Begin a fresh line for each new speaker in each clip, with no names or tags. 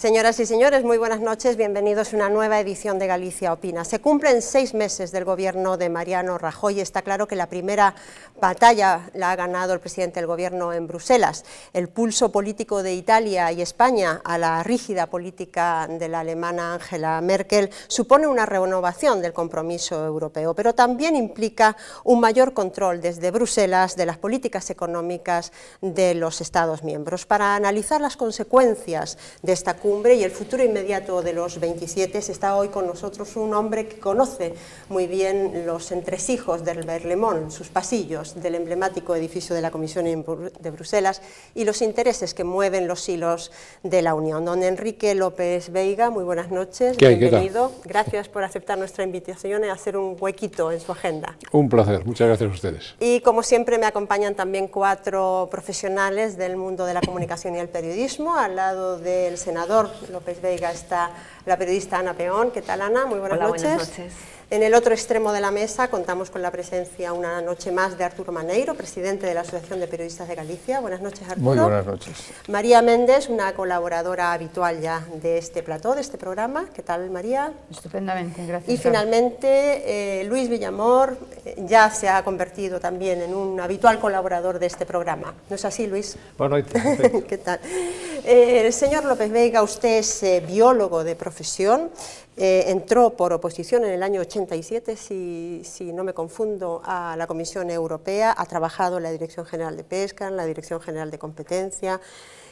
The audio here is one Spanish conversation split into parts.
Señoras y señores, muy buenas noches, bienvenidos a una nueva edición de Galicia Opina. Se cumplen 6 meses del gobierno de Mariano Rajoy y está claro que la primera batalla la ha ganado el presidente del gobierno en Bruselas. El pulso político de Italia y España a la rígida política de la alemana Angela Merkel supone una renovación del compromiso europeo, pero también implica un mayor control desde Bruselas de las políticas económicas de los Estados miembros. Para analizar las consecuencias de esta cumbre y el futuro inmediato de los 27, está hoy con nosotros un hombre que conoce muy bien los entresijos del Berlaymont, sus pasillos del emblemático edificio de la Comisión de Bruselas y los intereses que mueven los hilos de la Unión. Don Enrique López Veiga, muy buenas noches, bienvenido. Gracias por aceptar nuestra invitación y hacer un huequito en su agenda.
Un placer, muchas gracias a ustedes.
Y como siempre me acompañan también 4 profesionales del mundo de la comunicación y el periodismo. Al lado del senador López Veiga está la periodista Ana Peón. ¿Qué tal, Ana? Muy buenas noches.
Buenas noches.
En el otro extremo de la mesa contamos con la presencia una noche más de Arturo Maneiro, presidente de la Asociación de Periodistas de Galicia. Buenas noches, Arturo.
Muy buenas noches.
María Méndez, una colaboradora habitual ya de este plató, de este programa. ¿Qué tal, María?
Estupendamente, gracias.
Y finalmente, Luis Villamor ya se ha convertido también en un habitual colaborador de este programa. ¿No es así, Luis?
Bueno,
¿qué tal? Señor López Veiga, usted es biólogo de profesión. Entró por oposición en el año 87, si no me confundo, a la Comisión Europea, ha trabajado en la Dirección General de Pesca, en la Dirección General de Competencia,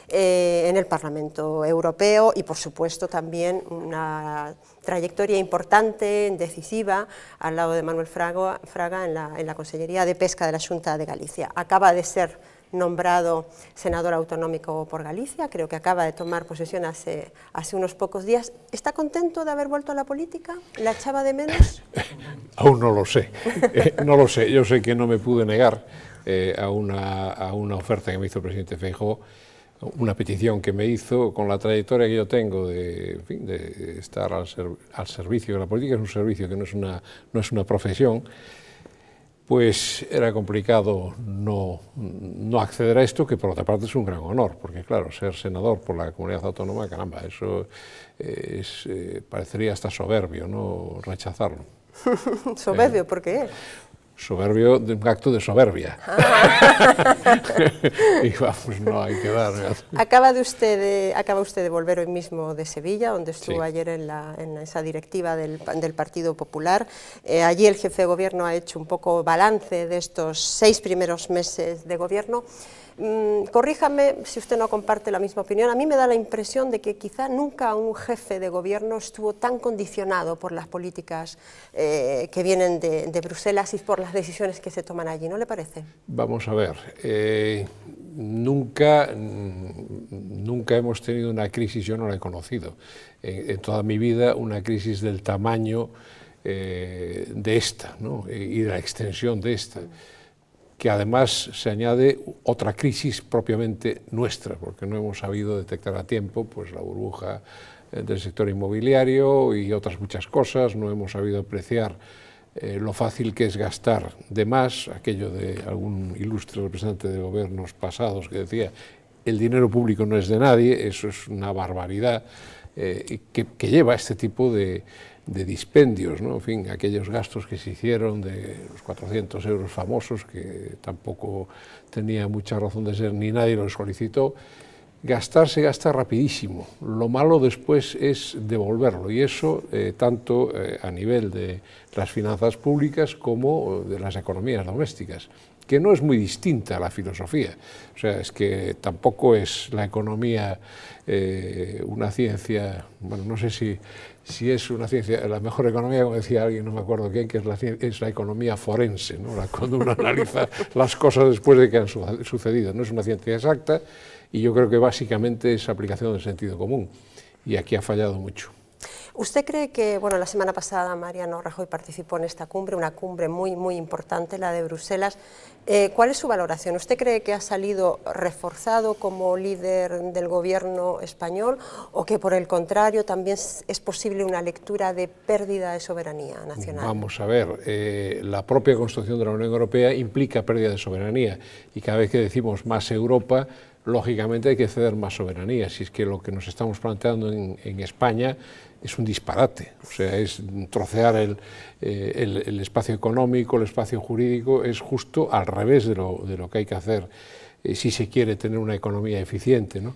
en el Parlamento Europeo y, por supuesto, también una trayectoria importante, decisiva, al lado de Manuel Fraga en la Consellería de Pesca de la Xunta de Galicia. Acaba de ser nombrado senador autonómico por Galicia, creo que acaba de tomar posesión hace unos pocos días. ¿Está contento de haber vuelto a la política? ¿La echaba de menos?
Aún no lo sé, no lo sé. Yo sé que no me pude negar a una oferta que me hizo el presidente Feijóo, una petición que me hizo con la trayectoria que yo tengo de estar al servicio de la política. Es un servicio que no es una profesión. Pues era complicado no acceder a esto, que por otra parte es un gran honor, porque claro, ser senador por la comunidad autónoma, caramba, eso parecería hasta soberbio, ¿no?, rechazarlo.
¿Soberbio? ¿Por qué?
Soberbio, de un acto de soberbia. Y vamos, no hay que dar.
Acaba usted de volver hoy mismo de Sevilla, donde estuvo
sí.
Ayer en esa directiva del Partido Popular. Allí el jefe de gobierno ha hecho un poco balance de estos 6 primeros meses de gobierno. Corríjame si usted no comparte la misma opinión. A mí me da la impresión de que quizá nunca un jefe de gobierno estuvo tan condicionado por las políticas que vienen de Bruselas y por las decisiones que se toman allí, ¿no le parece?
Vamos a ver, nunca hemos tenido una crisis, yo no la he conocido en toda mi vida, una crisis del tamaño de esta, ¿no?, y de la extensión de esta, que además se añade otra crisis propiamente nuestra, porque no hemos sabido detectar a tiempo pues la burbuja del sector inmobiliario y otras muchas cosas, no hemos sabido apreciar lo fácil que es gastar de más, aquello de algún ilustre representante de gobiernos pasados que decía el dinero público no es de nadie. Eso es una barbaridad que lleva a este tipo de dispendios, ¿no? En fin, aquellos gastos que se hicieron de los 400 euros famosos, que tampoco tenía mucha razón de ser, ni nadie los solicitó. Gastar se gasta rapidísimo, lo malo después es devolverlo, y eso tanto a nivel de las finanzas públicas como de las economías domésticas, que no es muy distinta a la filosofía. O sea, es que tampoco es la economía una ciencia, bueno, no sé si es una ciencia, la mejor economía, como decía alguien, no me acuerdo quién, que es la economía forense, ¿no?, cuando uno analiza las cosas después de que han sucedido. No es una ciencia exacta, y yo creo que básicamente es aplicación del sentido común, y aquí ha fallado mucho.
¿Usted cree que, bueno, la semana pasada Mariano Rajoy participó en esta cumbre, una cumbre muy, muy importante, la de Bruselas? ¿Cuál es su valoración? ¿Usted cree que ha salido reforzado como líder del gobierno español o que, por el contrario, también es posible una lectura de pérdida de soberanía nacional?
Vamos a ver, la propia construcción de la Unión Europea implica pérdida de soberanía, y cada vez que decimos más Europa, lógicamente hay que ceder más soberanía. Si es que lo que nos estamos planteando en España es un disparate, o sea, es trocear el espacio económico, el espacio jurídico, es justo al revés de lo que hay que hacer si se quiere tener una economía eficiente, ¿no?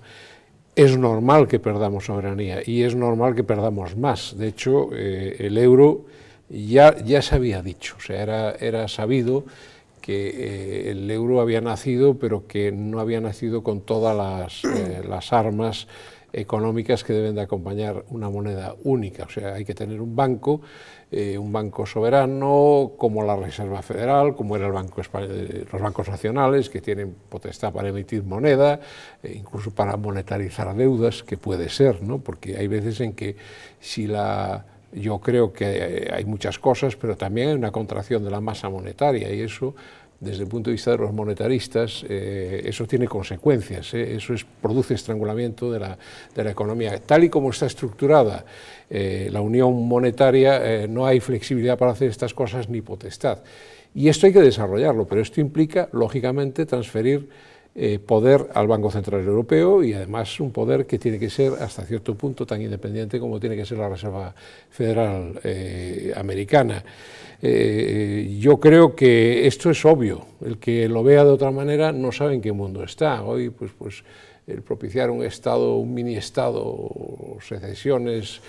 Es normal que perdamos soberanía y es normal que perdamos más. De hecho, el euro ya se había dicho, o sea, era sabido que el euro había nacido, pero que no había nacido con todas las armas económicas que deben de acompañar una moneda única. O sea, hay que tener un banco soberano, como la Reserva Federal, como era el Banco Español, los bancos nacionales, que tienen potestad para emitir moneda, incluso para monetarizar deudas, que puede ser, ¿no? Porque hay veces en que yo creo que hay muchas cosas, pero también hay una contracción de la masa monetaria, y eso, desde el punto de vista de los monetaristas, eso tiene consecuencias, eso produce estrangulamiento de la economía. Tal y como está estructurada la unión monetaria, no hay flexibilidad para hacer estas cosas ni potestad. Y esto hay que desarrollarlo, pero esto implica, lógicamente, transferir poder al Banco Central Europeo, y además un poder que tiene que ser hasta cierto punto tan independiente como tiene que ser la Reserva Federal americana. Yo creo que esto es obvio, el que lo vea de otra manera no sabe en qué mundo está. Hoy pues el propiciar un Estado, un mini Estado, o secesiones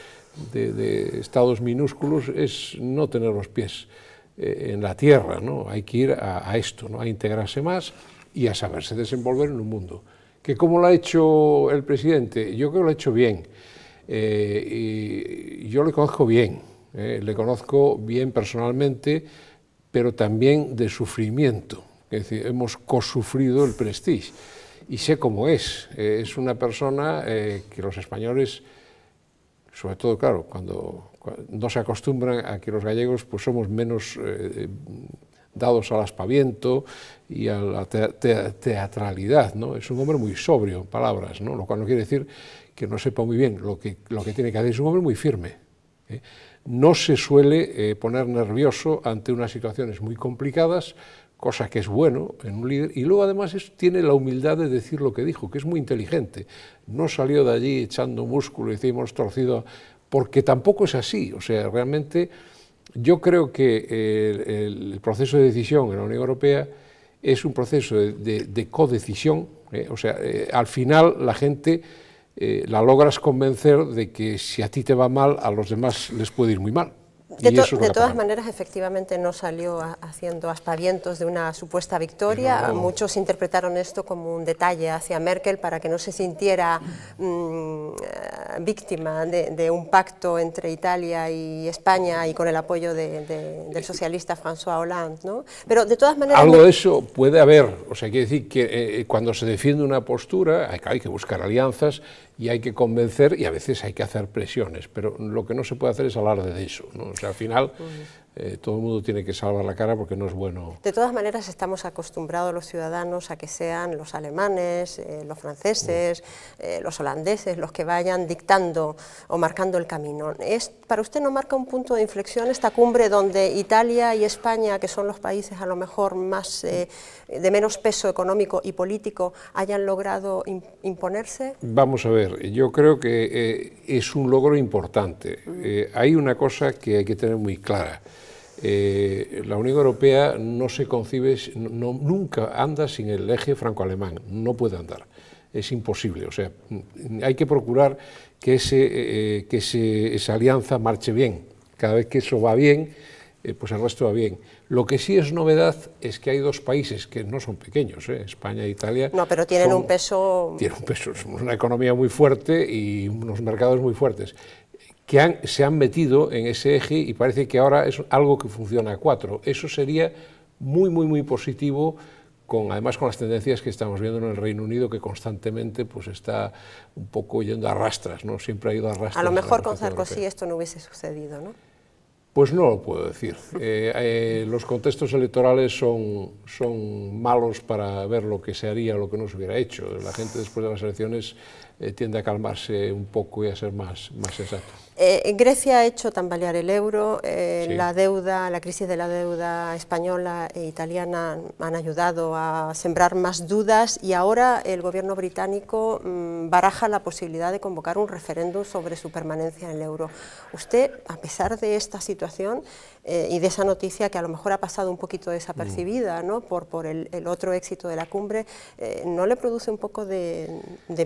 de Estados minúsculos es no tener los pies en la tierra, ¿no? Hay que ir a esto, ¿no? A integrarse más y a saberse desenvolver en un mundo. ¿Que cómo lo ha hecho el presidente? Yo creo que lo ha hecho bien. Y yo le conozco bien, le conozco bien personalmente, pero también de sufrimiento. Es decir, hemos cosufrido el Prestige y sé cómo es. Es una persona que los españoles, sobre todo, claro, cuando no se acostumbran a que los gallegos pues somos menos dados al aspaviento y a la teatralidad, ¿no? Es un hombre muy sobrio en palabras, ¿no? Lo cual no quiere decir que no sepa muy bien lo que tiene que hacer. Es un hombre muy firme, ¿eh? No se suele poner nervioso ante unas situaciones muy complicadas, cosa que es bueno en un líder, y luego además tiene la humildad de decir lo que dijo, que es muy inteligente. No salió de allí echando músculo y decimos torcido, porque tampoco es así. O sea, realmente yo creo que el proceso de decisión en la Unión Europea es un proceso de codecisión, o sea, al final la gente la logras convencer de que si a ti te va mal, a los demás les puede ir muy mal.
De todas maneras, efectivamente, no salió haciendo aspavientos de una supuesta victoria. No. Muchos interpretaron esto como un detalle hacia Merkel para que no se sintiera víctima de un pacto entre Italia y España y con el apoyo del socialista François Hollande, ¿no? Pero de todas maneras...
Algo de eso puede haber. O sea, quiere decir que cuando se defiende una postura hay que buscar alianzas y hay que convencer, y a veces hay que hacer presiones, pero lo que no se puede hacer es alarde de eso, ¿no? O sea, al final todo el mundo tiene que salvar la cara porque no es bueno.
De todas maneras, estamos acostumbrados los ciudadanos a que sean los alemanes, los franceses, los holandeses, los que vayan dictando o marcando el camino. ¿Para usted no marca un punto de inflexión esta cumbre donde Italia y España, que son los países a lo mejor más de menos peso económico y político, hayan logrado imponerse?
Vamos a ver, yo creo que es un logro importante. Hay una cosa que hay que tener muy clara. La Unión Europea no se concibe, nunca anda sin el eje franco-alemán, no puede andar, es imposible. O sea, hay que procurar que esa alianza marche bien. Cada vez que eso va bien, pues el resto va bien. Lo que sí es novedad es que hay dos países que no son pequeños, España e Italia.
No, pero tienen un peso...
Tienen un peso, somos una economía muy fuerte y unos mercados muy fuertes, que se han metido en ese eje y parece que ahora es algo que funciona a cuatro. Eso sería muy positivo, además con las tendencias que estamos viendo en el Reino Unido, que constantemente pues está un poco yendo a rastras, ¿no? Siempre ha ido a rastras.
A lo mejor con Sarkozy esto no hubiese sucedido, ¿no?
Pues no lo puedo decir. Los contextos electorales son malos para ver lo que se haría o lo que no se hubiera hecho. La gente después de las elecciones tiende a calmarse un poco y a ser más sensato.
Grecia ha hecho tambalear el euro,
Sí.
la crisis de la deuda española e italiana han ayudado a sembrar más dudas y ahora el gobierno británico baraja la posibilidad de convocar un referéndum sobre su permanencia en el euro. Usted, a pesar de esta situación y de esa noticia que a lo mejor ha pasado un poquito desapercibida, ¿no?, por el otro éxito de la cumbre, ¿no le produce un poco de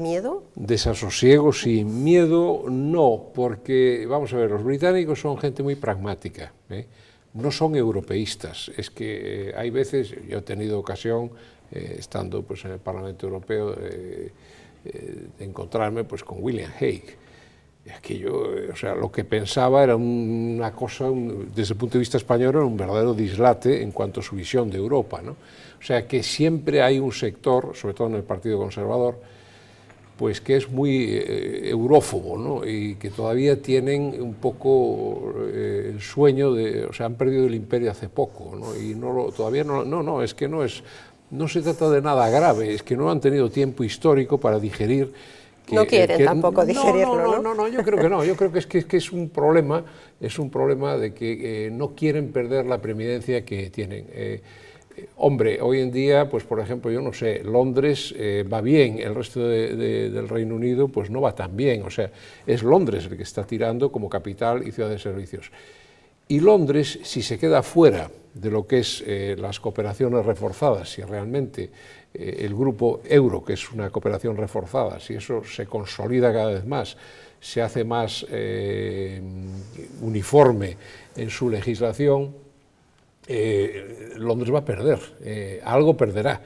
miedo?
Desasosiego, sí. Miedo, no, porque vamos a ver, los británicos son gente muy pragmática, ¿eh? No son europeístas. Es que hay veces, yo he tenido ocasión, estando pues, en el Parlamento Europeo, de encontrarme pues, con William Hague. Aquello, o sea, lo que pensaba era una cosa, desde el punto de vista español, era un verdadero dislate en cuanto a su visión de Europa, ¿no? O sea, que siempre hay un sector, sobre todo en el Partido Conservador, pues que es muy eurófobo, ¿no? Y que todavía tienen un poco el sueño de, o sea, han perdido el imperio hace poco, ¿no? Y todavía no, es que no se trata de nada grave, es que no han tenido tiempo histórico para digerir.
No quieren tampoco digerirlo,
¿no? Yo creo que no, yo creo que es un problema de que no quieren perder la preeminencia que tienen. Hombre, hoy en día, pues por ejemplo, yo no sé, Londres va bien, el resto del Reino Unido pues no va tan bien, o sea, es Londres el que está tirando como capital y ciudad de servicios. Y Londres, si se queda fuera de lo que es las cooperaciones reforzadas, si realmente el grupo euro, que es una cooperación reforzada, si eso se consolida cada vez más, se hace más uniforme en su legislación, Londres va a perder, algo perderá,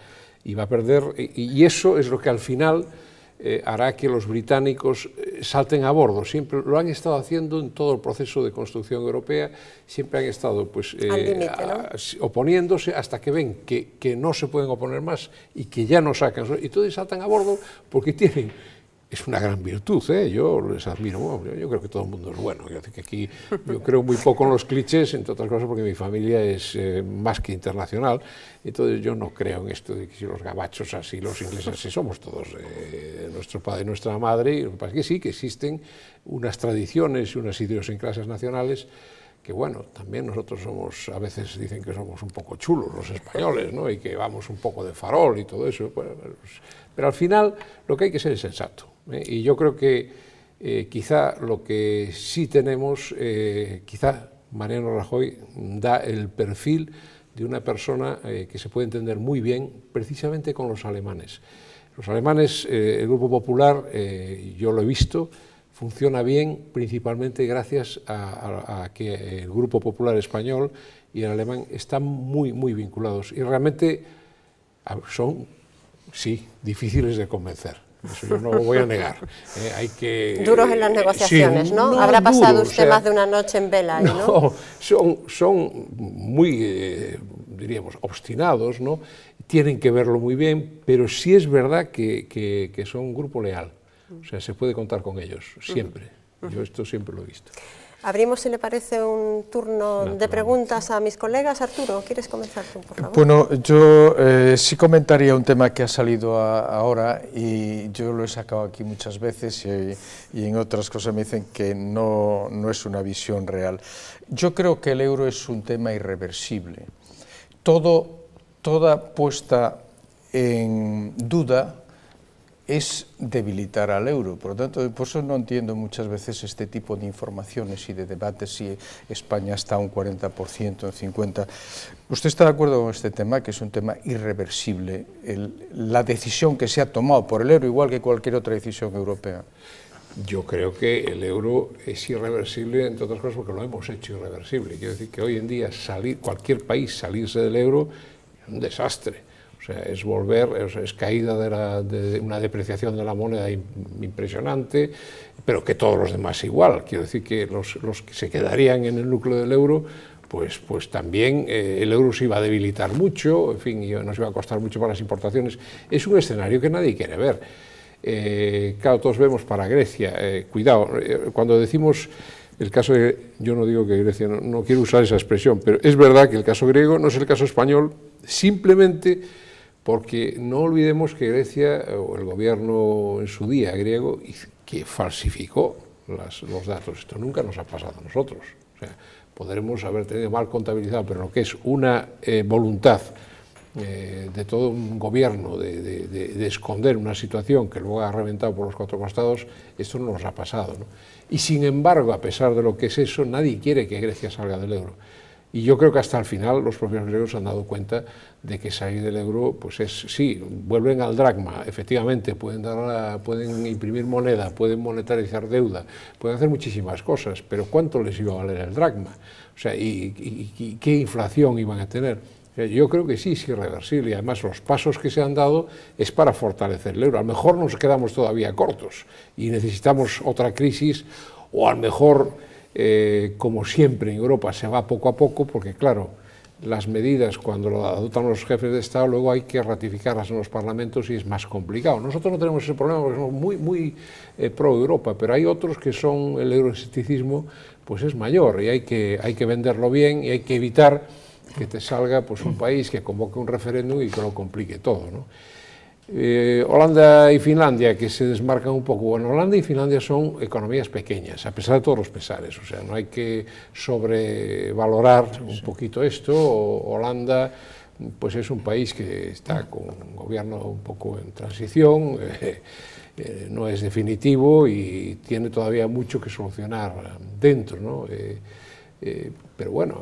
y va a perder, y eso es lo que al final hará que los británicos salten a bordo. Siempre lo han estado haciendo en todo el proceso de construcción europea, siempre han estado pues, oponiéndose hasta que ven que no se pueden oponer más y que ya no sacan, y entonces saltan a bordo porque tienen... Es una gran virtud, yo les admiro, bueno, yo creo que todo el mundo es bueno, que aquí yo creo muy poco en los clichés, entre otras cosas porque mi familia es más que internacional, entonces yo no creo en esto de que si los gabachos así, los ingleses así, somos todos nuestro padre y nuestra madre, y lo que pasa es que sí, que existen unas tradiciones y unas idiosincrasias nacionales que bueno, también nosotros somos, a veces dicen que somos un poco chulos los españoles, ¿no? Y que vamos un poco de farol y todo eso, pero al final lo que hay que ser es sensato, y yo creo que quizá lo que sí tenemos, quizá Mariano Rajoy da el perfil de una persona que se puede entender muy bien precisamente con los alemanes. Los alemanes, el Grupo Popular, yo lo he visto, funciona bien principalmente gracias a que el Grupo Popular español y el alemán están muy vinculados y realmente son, sí, difíciles de convencer. Eso yo no lo voy a negar. Hay que...
Duros en las negociaciones, sí, ¿no? Habrá pasado usted más de una noche en vela ahí, ¿no?
Son muy, diríamos, obstinados, ¿no? Tienen que verlo muy bien, pero sí es verdad que son un grupo leal. O sea, se puede contar con ellos, siempre. Yo esto siempre lo he visto.
Abrimos, si le parece, un turno de preguntas a mis colegas. Arturo, ¿quieres comenzar tú, por favor?
Bueno, yo sí comentaría un tema que ha salido ahora y yo lo he sacado aquí muchas veces y en otras cosas me dicen que no es una visión real. Yo creo que el euro es un tema irreversible. Toda puesta en duda es debilitar al euro, por lo tanto, por eso no entiendo muchas veces este tipo de informaciones y de debates si España está a un 40%, un 50%. ¿Usted está de acuerdo con este tema, que es un tema irreversible, la decisión que se ha tomado por el euro, igual que cualquier otra decisión europea?
Yo creo que el euro es irreversible, entre otras cosas, porque lo hemos hecho irreversible. Quiero decir que hoy en día cualquier país salirse del euro es un desastre. O sea, es volver, es caída de una depreciación de la moneda impresionante, pero que todos los demás igual. Quiero decir que los que se quedarían en el núcleo del euro, pues también el euro se iba a debilitar mucho, en fin, y nos iba a costar mucho para las importaciones. Es un escenario que nadie quiere ver. Claro, todos vemos para Grecia. Cuidado, cuando decimos el caso de... Yo no digo que Grecia, no quiero usar esa expresión, pero es verdad que el caso griego no es el caso español, simplemente porque no olvidemos que Grecia, o el gobierno en su día griego, que falsificó los datos. Esto nunca nos ha pasado a nosotros. O sea, podremos haber tenido mal contabilizado, pero lo que es una voluntad de todo un gobierno de esconder una situación que luego ha reventado por los cuatro costados, esto no nos ha pasado, ¿no? Y sin embargo, a pesar de lo que es eso, nadie quiere que Grecia salga del euro. Y yo creo que hasta el final los propios griegos se han dado cuenta de que salir del euro, pues sí, vuelven al dracma, efectivamente, pueden imprimir moneda, pueden monetarizar deuda, pueden hacer muchísimas cosas, pero ¿cuánto les iba a valer el dracma? O sea, ¿y qué inflación iban a tener? Yo creo que sí, es irreversible, y además los pasos que se han dado es para fortalecer el euro. A lo mejor nos quedamos todavía cortos y necesitamos otra crisis, o a lo mejor, como siempre en Europa, se va poco a poco, porque claro, las medidas cuando lo adoptan los jefes de Estado, luego hay que ratificarlas en los parlamentos y es más complicado. Nosotros no tenemos ese problema porque somos muy pro Europa, pero hay otros que son, el euroescepticismo pues es mayor y hay que venderlo bien y hay que evitar que te salga pues un país que convoque un referéndum y que lo complique todo, ¿no? Holanda y Finlandia, que se desmarcan un poco. Bueno, Holanda y Finlandia son economías pequeñas, a pesar de todos los pesares, o sea, no hay que sobrevalorar un poquito esto. Holanda pues es un país que está con un gobierno un poco en transición, no es definitivo y tiene todavía mucho que solucionar dentro, ¿no? Pero bueno,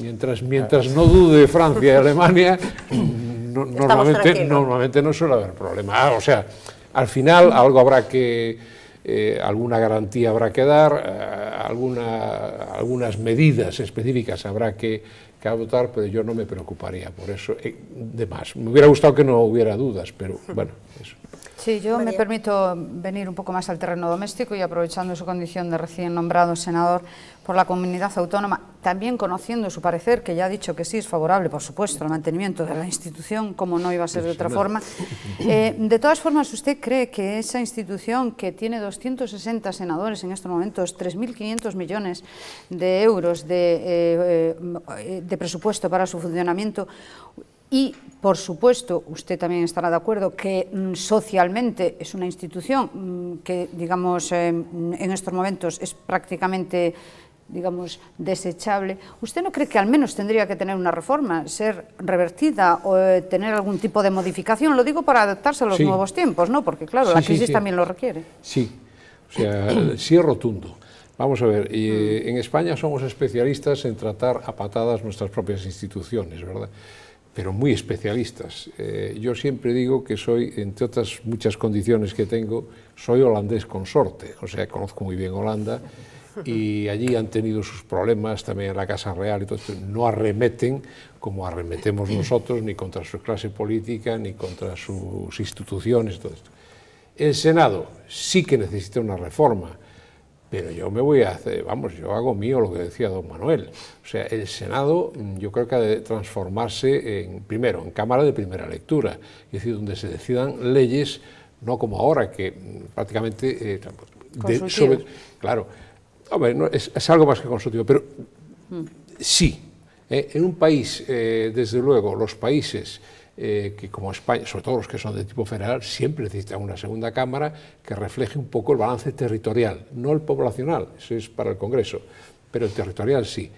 mientras no dude Francia y Alemania, normalmente no suele haber problema. O sea, al final algo habrá alguna garantía habrá que dar, algunas medidas específicas habrá que adoptar, pero yo no me preocuparía por eso. De más, me hubiera gustado que no hubiera dudas, pero bueno, eso.
Sí, yo me permito venir un poco más al terreno doméstico y aprovechando su condición de recién nombrado senador por la comunidad autónoma, también conociendo su parecer, que ya ha dicho que sí es favorable, por supuesto, al mantenimiento de la institución, como no iba a ser de otra forma. De todas formas, ¿usted cree que esa institución que tiene 260 senadores en estos momentos, 3.500 millones de euros de presupuesto para su funcionamiento, y, por supuesto, usted también estará de acuerdo que socialmente es una institución que, digamos, en estos momentos es prácticamente, digamos, desechable? ¿Usted no cree que al menos tendría que tener una reforma, ser revertida o tener algún tipo de modificación? Lo digo para adaptarse a los nuevos tiempos, ¿no? Porque, claro, la crisis también lo requiere.
Sí, o sea, sí es rotundo. Vamos a ver, en España somos especialistas en tratar a patadas nuestras propias instituciones, ¿verdad? Pero muy especialistas. Yo siempre digo que soy, entre otras muchas condiciones que tengo, soy holandés consorte, o sea, conozco muy bien Holanda y allí han tenido sus problemas también en la Casa Real y todo esto. No arremeten como arremetemos nosotros, ni contra su clase política, ni contra sus instituciones, todo esto. El Senado sí que necesita una reforma, pero yo me voy a hacer, vamos, yo hago mío lo que decía don Manuel. O sea, el Senado yo creo que ha de transformarse primero, en Cámara de primera lectura, es decir, donde se decidan leyes, no como ahora, que prácticamente... claro, hombre, no, es algo más que consultivo, pero sí, en un país, desde luego, los países... que como España, sobre todo los que son de tipo federal, siempre necesitan una segunda cámara que refleje un poco el balance territorial, no el poblacional, eso es para el Congreso, pero el territorial sí.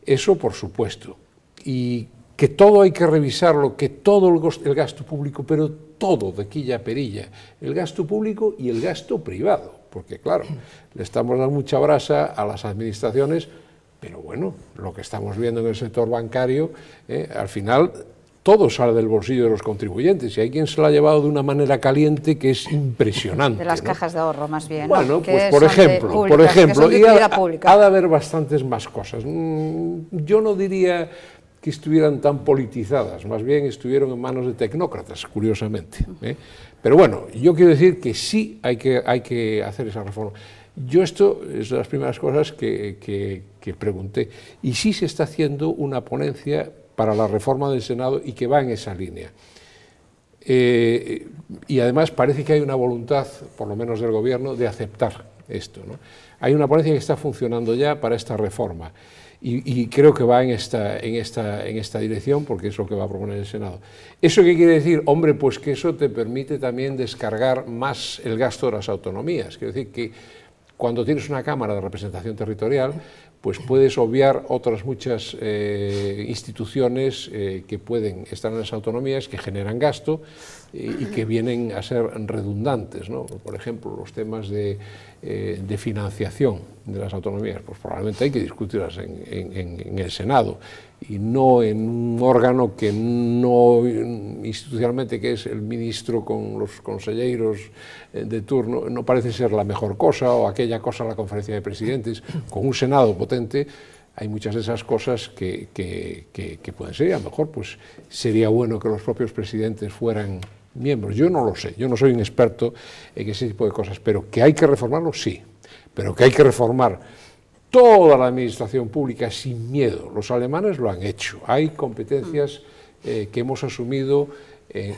Eso por supuesto. Y que todo hay que revisarlo, que todo el gasto público, pero todo de quilla a perilla, el gasto público y el gasto privado, porque claro, le estamos dando mucha brasa a las administraciones, pero bueno, lo que estamos viendo en el sector bancario, al final... todo sale del bolsillo de los contribuyentes y hay quien se lo ha llevado de una manera caliente que es impresionante.
De las cajas de ahorro, más bien.
Bueno,
¿no?
pues por ejemplo, y ha de haber bastantes más cosas. Yo no diría que estuvieran tan politizadas, más bien estuvieron en manos de tecnócratas, curiosamente. Pero bueno, yo quiero decir que sí hay que hacer esa reforma. Yo esto es de las primeras cosas que pregunté. Y sí se está haciendo una ponencia para la reforma del Senado y que va en esa línea. Y además parece que hay una voluntad, por lo menos del Gobierno, de aceptar esto, ¿no? Hay una ponencia que está funcionando ya para esta reforma. y creo que va en esta dirección, porque es lo que va a proponer el Senado. ¿Eso qué quiere decir? Hombre, pues que eso te permite también descargar más el gasto de las autonomías. Quiero decir que cuando tienes una Cámara de Representación Territorial, pues puedes obviar otras muchas instituciones que pueden estar en las autonomías, que generan gasto y que vienen a ser redundantes, ¿no? Por ejemplo, los temas de financiación de las autonomías, pues probablemente hay que discutirlas en el Senado y no en un órgano que no institucionalmente, que es el ministro con los conselleiros de turno, no parece ser la mejor cosa, o aquella cosa la conferencia de presidentes. Con un Senado potente hay muchas de esas cosas que pueden ser, y a lo mejor pues sería bueno que los propios presidentes fueran miembros. Yo no lo sé, yo no soy un experto en ese tipo de cosas, pero que hay que reformarlo, sí, pero que hay que reformar toda la administración pública sin miedo. Los alemanes lo han hecho. Hay competencias que hemos asumido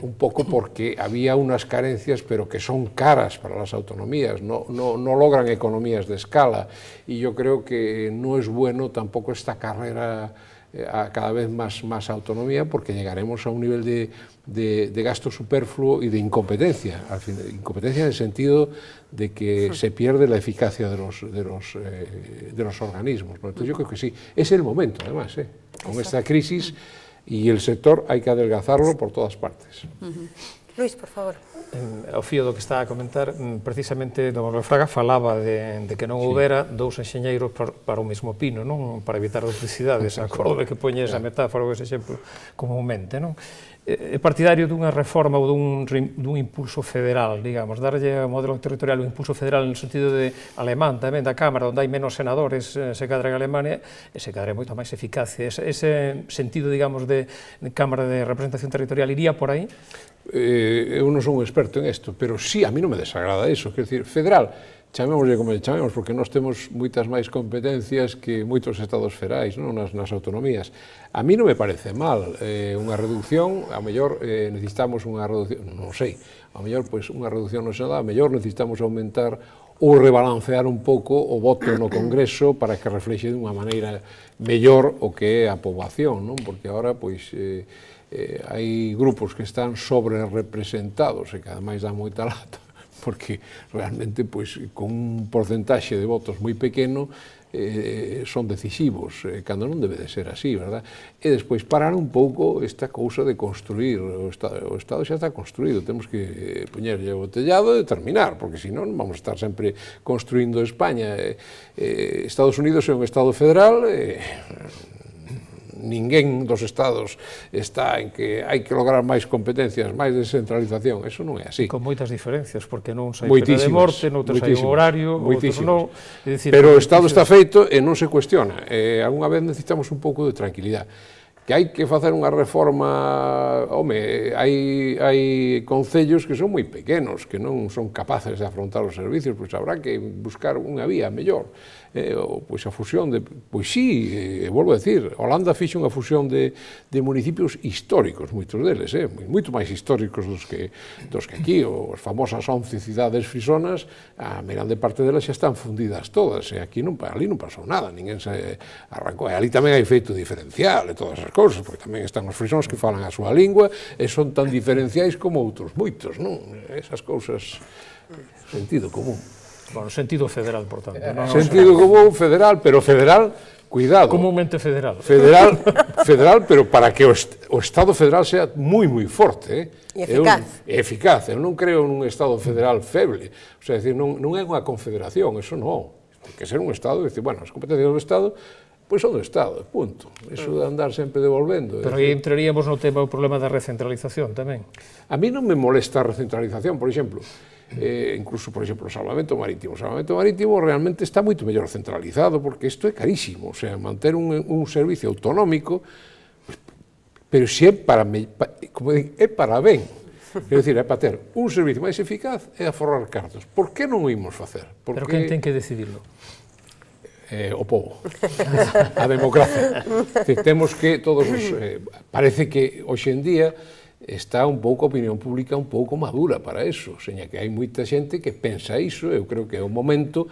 un poco porque había unas carencias, pero que son caras para las autonomías, no logran economías de escala, y yo creo que no es bueno tampoco esta carrera a cada vez más autonomía, porque llegaremos a un nivel de gasto superfluo y de incompetencia, al fin, incompetencia en el sentido de que se pierde la eficacia de los organismos. Entonces yo creo que sí, es el momento además, con esta crisis, y el sector hai que adelgazarlo por todas partes.
Luís, por favor.
Ao fío do que está a comentar, precisamente Manuel Fraga falaba de que non houbera dous enxeñeiros para o mesmo pino, non, para evitar duplicidades. Acordo que poñes a metáfora ou ese exemplo comúnmente, non? É partidario dunha reforma ou dun impulso federal, digamos, darlle ao modelo territorial un impulso federal no sentido de alemán tamén, da Cámara, onde hai menos senadores, se cadra en Alemania, e se cadra moita máis eficacia. Ese sentido, digamos, de Cámara de Representación Territorial iría por aí?
Eu non son un experto en isto, pero sí, a mí non me desagrada eso, quer dizer, federal, chamémoslle como lle chamemos, porque nós temos moitas máis competencias que moitos estados federais, non, nas autonomías. A mí non me parece mal unha reducción, a mellor necesitamos unha reducción, non sei, a mellor pois unha reducción no Senado, a mellor necesitamos aumentar ou rebalancear un pouco o voto no Congreso para que reflexe dunha maneira mellor o que é a poboación, non? Porque agora pois hai grupos que están sobre-representados e que ademais dá moita lata, porque realmente pois, con un porcentaxe de votos moi pequeno son decisivos, cando non debe de ser así, verdad? E despois parar un pouco esta cousa de construir, o Estado xa está construído, temos que poñerlle o tellado e terminar, porque senón vamos a estar sempre construindo España. Estados Unidos é un Estado federal, ninguén dos estados está en que hai que lograr máis competencias, máis descentralización, eso non é así.
Con moitas diferencias, porque non hai pena de morte, noutros hai un horario, outros non.
Pero o Estado está feito e non se cuestiona. Algúna vez necesitamos un pouco de tranquilidade. Que hai que facer unha reforma, home, hai concellos que son moi pequenos, que non son capaces de afrontar os servicios, pois habrá que buscar unha vía mellor. Pois a fusión de, pois sí, volvo a decir, Holanda fixe unha fusión de municipios históricos, moitos deles, moito máis históricos dos que aquí, as famosas 11 cidades frisonas, a grande parte delas xa están fundidas todas, e aquí ali non pasou nada, ninguén se arrancou, e ali tamén hai feito diferencial e todas as cousas, porque tamén están os frisóns que falan a súa lingua e son tan diferenciais como outros moitos, non? Esas cousas, sentido común.
Bueno, sentido federal, por tanto.
Sentido común, federal, pero federal, cuidado.
Comúnmente federal.
Federal, pero para que o Estado federal sea moi forte.
E eficaz.
Eficaz. Eu non creo nun Estado federal feble. O sea, decir, non é unha confederación, eso non. Tem que ser un Estado, decir, bueno, as competencias do Estado, pois son do Estado, punto. Eso de andar sempre devolvendo.
Pero aí entraríamos no tema o problema da recentralización tamén.
A mí non me molesta a recentralización, por exemplo, incluso, por exemplo, o salvamento marítimo. O salvamento marítimo realmente está moito mellor centralizado, porque isto é carísimo, o sea, manter un servicio autonómico, pero se é para ben, é dicir, é para ter un servicio máis eficaz e aforrar cartos. Por que non o imos facer?
Pero quen ten que decidirlo?
O povo, a democracia. Temos que todos parece que hoxe en día está un pouco a opinión pública un pouco madura para eso, seña que hai moita xente que pensa iso. Eu creo que é o momento,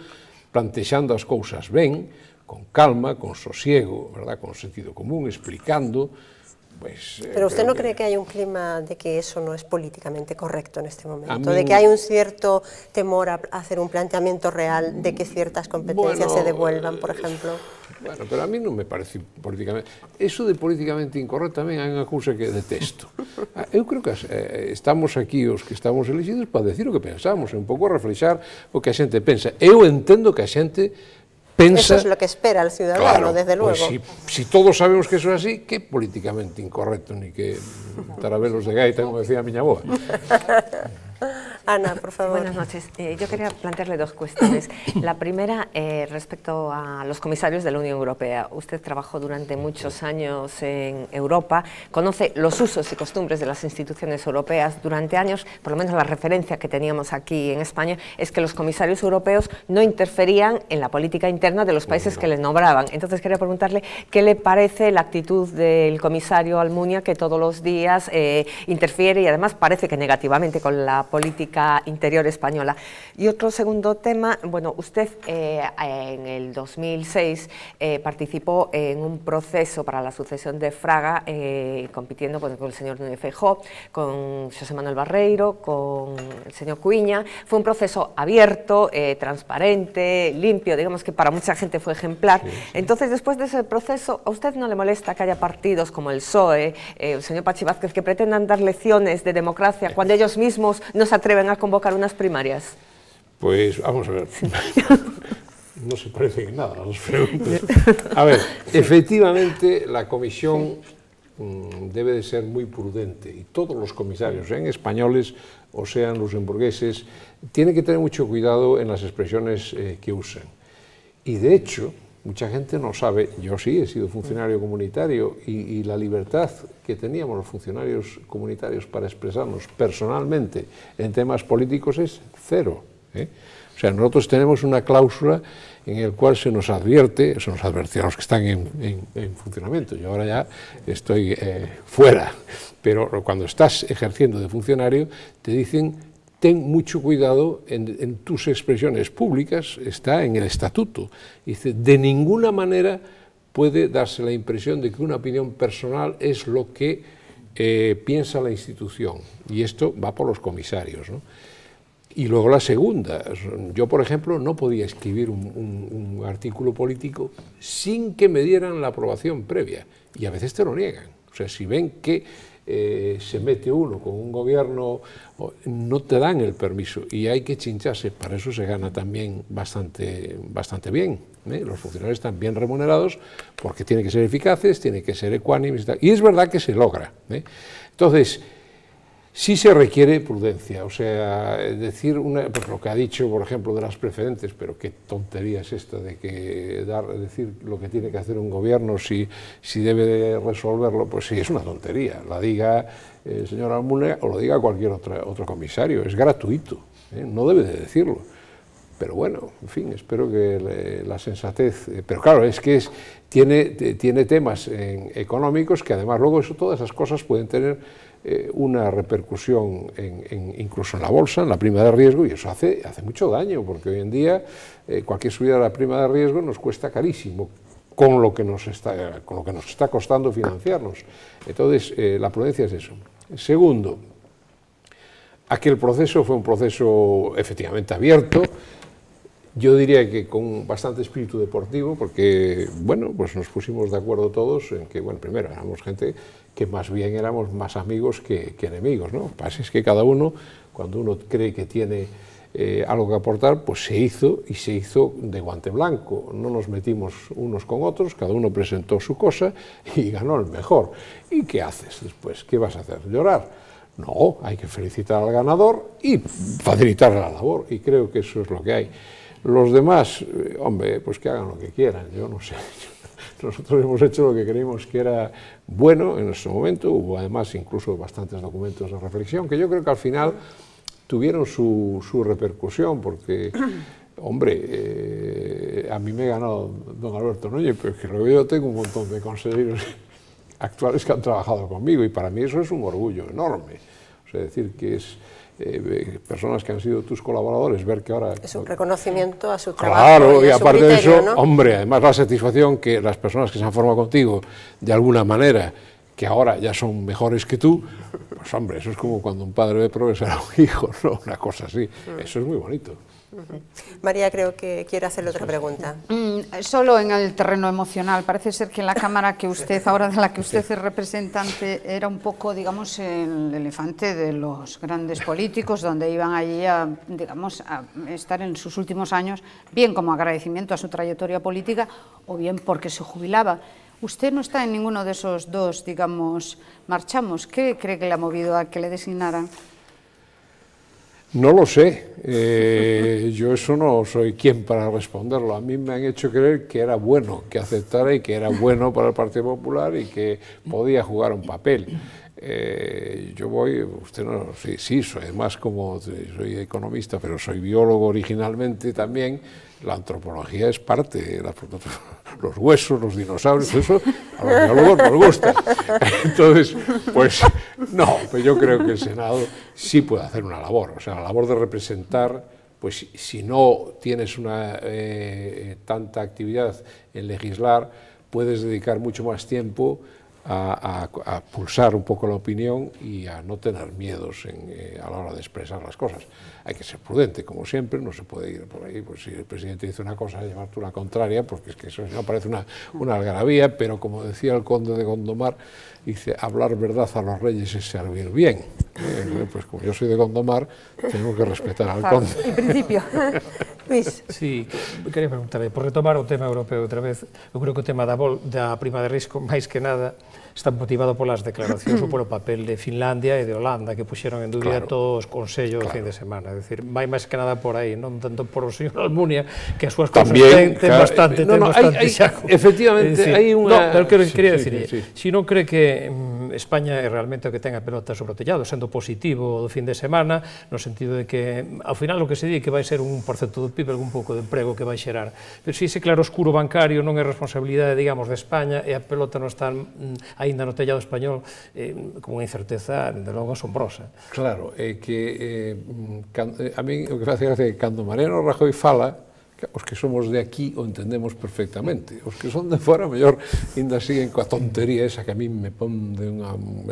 plantexando as cousas ben, con calma, con sosiego, ¿verdad?, con sentido común, explicando. Pues,
pero usted no cree que hay un clima de que eso no es políticamente correcto en este momento, de que hay un cierto temor a hacer un planteamiento real de que ciertas competencias se devuelvan, por ejemplo?
Bueno, pero a mí non me parece políticamente... Eso de políticamente incorrecto tamén hai unha cousa que detesto. Eu creo que estamos aquí os que estamos elegidos para decir o que pensamos, un pouco reflexar o que a xente pensa. Eu entendo que a xente pensa...
Eso es lo que espera el ciudadano, claro, desde luego.
Pues si todos sabemos que eso es así, que políticamente incorrecto, ni que tarabelos de gaita, como decía miña boa.
Ana, por favor.
Buenas noches. Yo quería plantearle dos cuestiones. La primera, respecto a los comisarios de la Unión Europea. Usted trabajó durante muchos años en Europa, conoce los usos y costumbres de las instituciones europeas. Durante años, por lo menos la referencia que teníamos aquí en España, es que los comisarios europeos no interferían en la política interna de los países que les nombraban. Entonces quería preguntarle qué le parece la actitud del comisario Almunia, que todos los días interfiere y además parece que negativamente con la política interior española. Y otro segundo tema, bueno, usted en el 2006 participó en un proceso para la sucesión de Fraga, compitiendo con el señor Núñez Feijóo, con José Manuel Barreiro, con el señor Cuiña. Fue un proceso abierto, transparente, limpio, digamos que para mucha gente fue ejemplar. Sí, sí. Entonces, después de ese proceso, ¿a usted no le molesta que haya partidos como el PSOE, el señor Pachi Vázquez, que pretendan dar lecciones de democracia cuando ellos mismos no se atreven a convocar unas primarias?
Pues vamos a ver. No se parecen en nada las preguntas. A ver, efectivamente la comisión debe de ser muy prudente y todos los comisarios, sean españoles o sean luxemburgueses, tienen que tener mucho cuidado en las expresiones que usan. Y de hecho, mucha gente no sabe, yo sí he sido funcionario comunitario y la libertad que teníamos los funcionarios comunitarios para expresarnos personalmente en temas políticos es cero. O sea, nosotros tenemos una cláusula en la cual se nos advierte a los que están en funcionamiento. Yo ahora ya estoy fuera, pero cuando estás ejerciendo de funcionario te dicen: ten mucho cuidado en tus expresiones públicas, está en el estatuto. Dice, de ninguna manera puede darse la impresión de que una opinión personal es lo que piensa la institución. Y esto va por los comisarios, ¿no? Y luego la segunda, yo por ejemplo no podía escribir un artículo político sin que me dieran la aprobación previa, y a veces te lo niegan. O sea, si ven que se mete uno con un gobierno, no te dan el permiso y hay que chincharse. Para eso se gana también bastante bien. Los funcionarios están bien remunerados porque tienen que ser eficaces, tienen que ser ecuánimes y es verdad que se logra. Entonces, sí se requiere prudencia, o sea, decir pues lo que ha dicho, por ejemplo, de las preferentes, pero qué tontería es esta de que decir lo que tiene que hacer un gobierno si debe de resolverlo, pues sí, es una tontería, la diga el señor Almunia o lo diga cualquier otro comisario, es gratuito, no debe de decirlo. Pero bueno, en fin, espero que la sensatez... Pero claro, es que tiene temas económicos que además luego todas esas cosas pueden tener una repercusión incluso en la bolsa, en la prima de riesgo, y eso hace mucho daño, porque hoy en día cualquier subida de la prima de riesgo nos cuesta carísimo, con lo que nos está costando financiarnos. Entonces, la prudencia es eso. Segundo, aquel proceso fue un proceso efectivamente abierto, yo diría que con bastante espíritu deportivo, porque, bueno, pues nos pusimos de acuerdo todos en que, bueno, primero éramos gente que más bien éramos más amigos que enemigos, ¿no? Lo que pasa es que cada uno, cuando uno cree que tiene algo que aportar, pues se hizo, y se hizo de guante blanco. No nos metimos unos con otros, cada uno presentó su cosa y ganó el mejor. ¿Y qué haces después? ¿Qué vas a hacer? ¿Llorar? No, hay que felicitar al ganador y facilitar la labor, y creo que eso es lo que hay. Los demás, hombre, pues que hagan lo que quieran, yo no sé. Nosotros hemos hecho lo que creímos que era bueno en ese momento, hubo además incluso bastantes documentos de reflexión, que yo creo que al final tuvieron su repercusión, porque, hombre, a mí me ha ganado don Alberto Núñez, pero es que luego yo tengo un montón de consejeros actuales que han trabajado conmigo, y para mí eso es un orgullo enorme. O Es decir, que es personas que han sido tus colaboradores, ver que ahora...
Es un reconocimiento a su trabajo.
Claro, y
a su
aparte
criterio,
de eso,
¿no?
hombre, además la satisfacción que las personas que se han formado contigo, de alguna manera, que ahora ya son mejores que tú, pues hombre, eso es como cuando un padre ve progresar a un hijo, ¿no? Una cosa así, eso es muy bonito.
María, creo que quiere hacerle otra pregunta.
Solo en el terreno emocional, parece ser que en la Cámara que usted, ahora de la que usted es representante, era un poco, digamos, el elefante de los grandes políticos, donde iban allí a, digamos, a estar en sus últimos años, bien como agradecimiento a su trayectoria política, o bien porque se jubilaba. Usted no está en ninguno de esos dos, digamos, marchamos. ¿Qué cree que le ha movido a que le designaran?
No lo sé, yo eso no soy quien para responderlo. A mí me han hecho creer que era bueno que aceptara y que era bueno para el Partido Popular y que podía jugar un papel. Yo voy, usted no, sí, soy más como, soy economista, pero soy biólogo originalmente también. La antropología es parte, los huesos, los dinosaurios, eso a los biólogos nos gusta. Entonces, pues no, pues yo creo que el Senado sí puede hacer una labor, o sea, la labor de representar, pues si no tienes una tanta actividad en legislar, puedes dedicar mucho más tiempo a pulsar un poco la opinión y a no tener miedos a la hora de expresar las cosas. Hay que ser prudente, como siempre, no se puede ir por ahí, pues si el presidente dice una cosa, llevarte una contraria, porque es que eso no parece una algarabía, pero como decía el conde de Gondomar, dice, hablar verdad a los reyes es servir bien. Pues como yo soy de Gondomar, tengo que respetar al conde.
En principio. Luis.
Sí, quería preguntarle, por retomar o tema europeo outra vez, eu creo que o tema da prima de risco, máis que nada, está motivado polas declaracións ou polo papel de Finlandia e de Holanda, que puxeron en dúbida todos os consellos do fin de semana. É dicir, vai máis que nada por aí, non tanto por o señor Almunia, que as súas cosas ten bastante xa.
Efectivamente, hai unha...
No, pero quería dicir, si non cree que España é realmente o que ten a pelota sobre o tellado, sendo positivo do fin de semana, no sentido de que, ao final, o que se di que vai ser un porcento do PIB, algún pouco de emprego que vai xerar. Pero se ese claroscuro bancario non é responsabilidade, digamos, de España, e a pelota non está aínda no tellado español, con unha incerteza, de logo, asombrosa.
Claro, é que a mí o que faz gracia é que cando Mariano Rajoy fala, os que somos de aquí o entendemos perfectamente, os que son de fora, mellor, ainda siguen coa tontería esa que a mí me pon de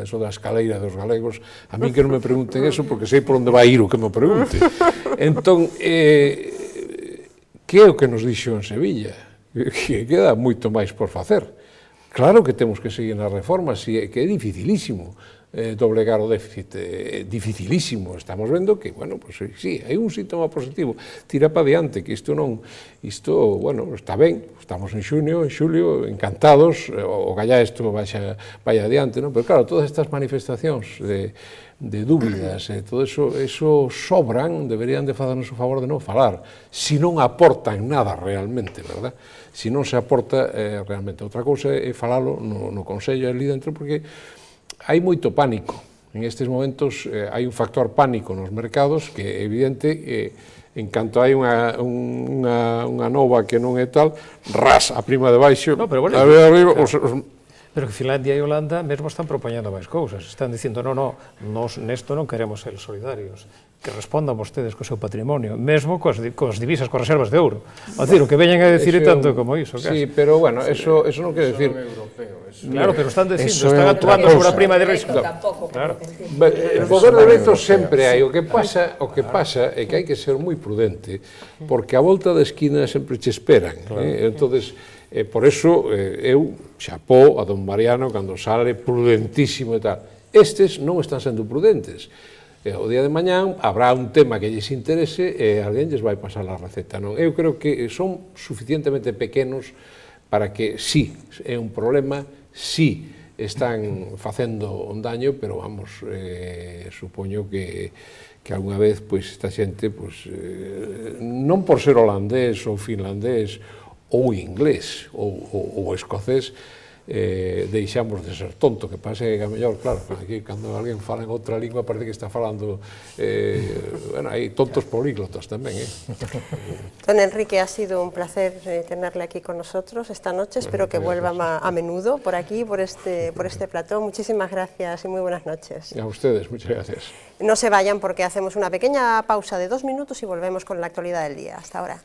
eso da escaleira dos galegos, a mí que non me pregunten eso, porque sei por onde vai ir o que me pregunte. Entón, que é o que nos dixo en Sevilla? Que queda moito máis por facer. Claro que temos que seguir nas reformas, que é dificilísimo doblegar o déficit, dificilísimo. Estamos vendo que, bueno, pues sí, hai un síntoma positivo, tira para diante, que isto non, bueno, está ben, estamos en xulio, encantados, o gallá isto vai adiante, non? Pero claro, todas estas manifestacións de dúbidas, todo eso sobran, deberían de facernos o favor de non falar, si non aportan nada realmente, verdad? Si non se aporta realmente. Outra cousa é falalo no Consello ali dentro, porque hai moito pánico. En estes momentos hai un factor pánico nos mercados que é evidente, en canto hai unha nova que non é tal, ras, a prima de baixo, a ver arriba,
Pero que Finlandia e Holanda mesmo están propoñendo máis cousas, están dicindo, nos nesto non queremos ser solidarios, que respondan vostedes co seu patrimonio, mesmo coas divisas, coas reservas de ouro. O que veñan a decir tanto como iso.
Sí, pero bueno, eso non quere decir...
Claro, pero están dicindo, están actuando sobre a prima de risco.
El poder de veto sempre hai, o que pasa é que hai que ser moi prudente, porque a volta da esquina sempre che esperan. Entonces, por eso eu xapó a don Mariano cando sale prudentísimo e tal. Estes non están sendo prudentes. O día de mañán habrá un tema que lles interese e alguén lles vai pasar a receta. Eu creo que son suficientemente pequenos para que sí, é un problema, sí están facendo un daño, pero vamos, supoño que algunha vez esta xente, non por ser holandés ou finlandés ou inglés ou escocés, deixamos de ser tonto, que pasa que a mellor, claro, aquí cando alguén fala en outra lingua parece que está falando, bueno, hai tontos políglotas tamén,
Don Enrique, ha sido un placer tenerle aquí con nosotros esta noche, espero que vuelva a menudo por aquí, por este plató. Muchísimas gracias y muy buenas noches.
A ustedes, muchas gracias.
No se vayan porque hacemos una pequeña pausa de 2 minutos y volvemos con la actualidad del día. Hasta ahora.